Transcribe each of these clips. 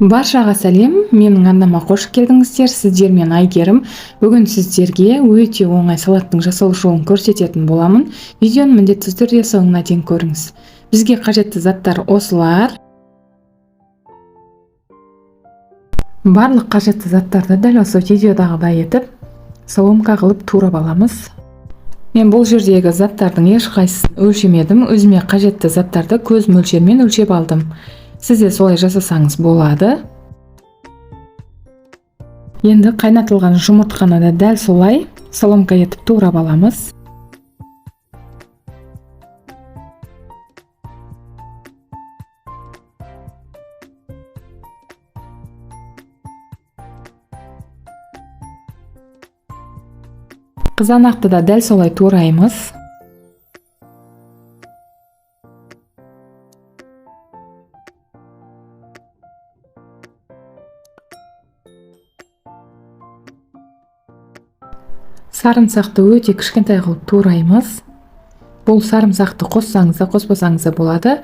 Баршаға сәлем, менің арнама қош келдіңіздер. Сіздермен Айгерім. Бүгін сіздерге өте оңай салаттың жасалу жолын көрсететін боламын. Видеоны міндетті түрде соңына дейін көріңіз. Бізге қажетті заттар осылар. Барлық қажетті заттарды дәл осы видеодағыдай етіп, соломка қылып турап аламыз. Мен бұл жердегі заттардың ешқайсысын өлшемедім. Өзіме қажетті заттарды көз мөлшермен өлшеп алдым. Сіз де солай жасасаңыз болады. Енді қайнатылған жұмыртқаны да дәл солай соломка етіп турап аламыз. Қызанақты да дәл солай тураймыз. Сарымсақты өте кішкентай қылып тураймыз. Бұл сарымсақты қоссаңыз да қоспасаңыз да болады,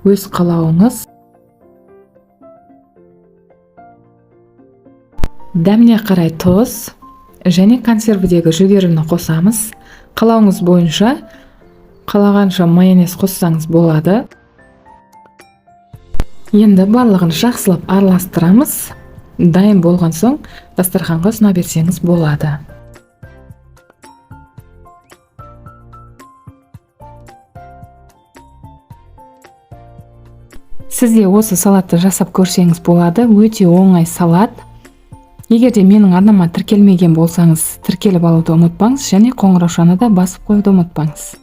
өз қалауыңыз. Дәміне қарай тұз және консервідегі жүгеріні қосамыз. Қалауыңыз бойынша, қалағанша майонез қоссаңыз болады. Енді барлығын жақсылап араластырамыз. Дайын болған соң дастарханға ұсына берсеңіз болады. Сізде осы салатты жасап көрсеңіз болады. Өте оңай салат. Егер де менің арнама тіркелмеген болсаңыз, тіркеліп алуды ұмытпаңыз және қоңыраушаны да басып қоюды ұмытпаңыз.